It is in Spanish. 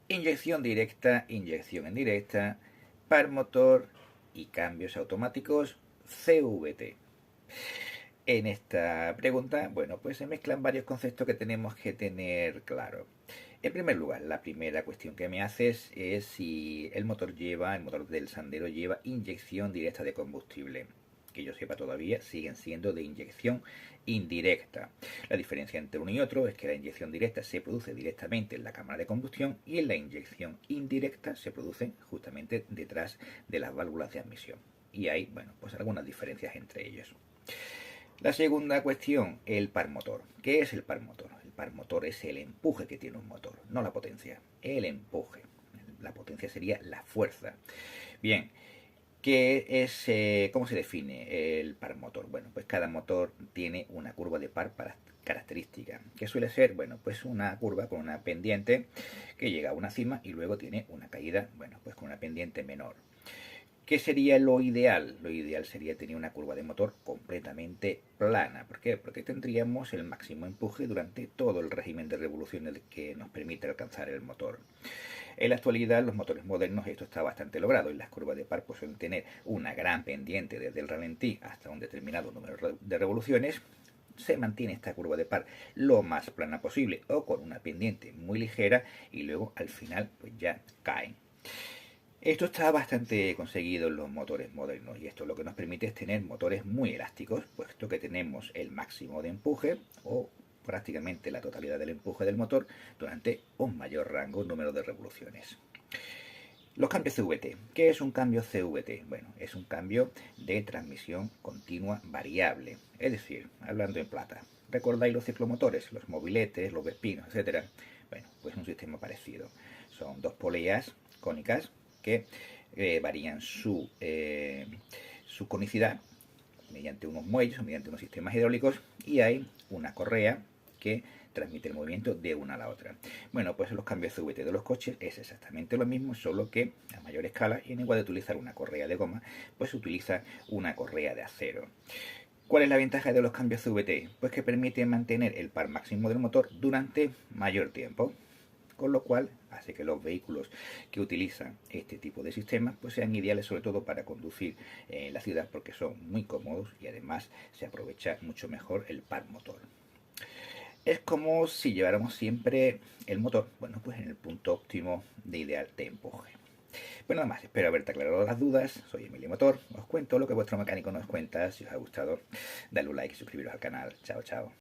Inyección directa, inyección indirecta, par motor y cambios automáticos CVT. En esta pregunta, bueno, pues se mezclan varios conceptos que tenemos que tener claro. En primer lugar, la primera cuestión que me haces es si el motor del Sandero lleva inyección directa de combustible. Que yo sepa todavía, siguen siendo de inyección indirecta. La diferencia entre uno y otro es que la inyección directa se produce directamente en la cámara de combustión y en la inyección indirecta se produce justamente detrás de las válvulas de admisión. Y hay, bueno, pues algunas diferencias entre ellos. La segunda cuestión, el par motor. ¿Qué es el par motor? El par motor es el empuje que tiene un motor, no la potencia, el empuje. La potencia sería la fuerza. Bien, ¿cómo se define el par motor? Bueno, pues cada motor tiene una curva de par para característica, que suele ser, bueno, pues una curva con una pendiente que llega a una cima y luego tiene una caída, bueno, pues con una pendiente menor. ¿Qué sería lo ideal? Lo ideal sería tener una curva de motor completamente plana. ¿Por qué? Porque tendríamos el máximo empuje durante todo el régimen de revoluciones que nos permite alcanzar el motor. En la actualidad, los motores modernos, esto está bastante logrado y las curvas de par pues, suelen tener una gran pendiente desde el ralentí hasta un determinado número de revoluciones. Se mantiene esta curva de par lo más plana posible o con una pendiente muy ligera y luego al final pues ya caen. Esto está bastante conseguido en los motores modernos y esto lo que nos permite es tener motores muy elásticos, puesto que tenemos el máximo de empuje o prácticamente la totalidad del empuje del motor durante un mayor rango número de revoluciones. Los cambios CVT. ¿Qué es un cambio CVT? Bueno, es un cambio de transmisión continua variable, es decir, hablando en plata. ¿Recordáis los ciclomotores, los mobiletes, los vespinos, etcétera? Bueno, pues un sistema parecido. Son dos poleas cónicas que varían su conicidad mediante unos muelles o mediante unos sistemas hidráulicos y hay una correa que transmite el movimiento de una a la otra. Bueno, pues los cambios CVT de los coches es exactamente lo mismo, solo que a mayor escala y en igual de utilizar una correa de goma, pues se utiliza una correa de acero. ¿Cuál es la ventaja de los cambios CVT? Pues que permite mantener el par máximo del motor durante mayor tiempo, con lo cual hace que los vehículos que utilizan este tipo de sistemas pues sean ideales sobre todo para conducir en la ciudad porque son muy cómodos y además se aprovecha mucho mejor el par motor. Es como si lleváramos siempre el motor, bueno, pues en el punto óptimo de ideal de empuje. Bueno, nada más, espero haberte aclarado las dudas. Soy Emilio Motor, os cuento lo que vuestro mecánico nos cuenta. Si os ha gustado, dale un like y suscribiros al canal. Chao, chao.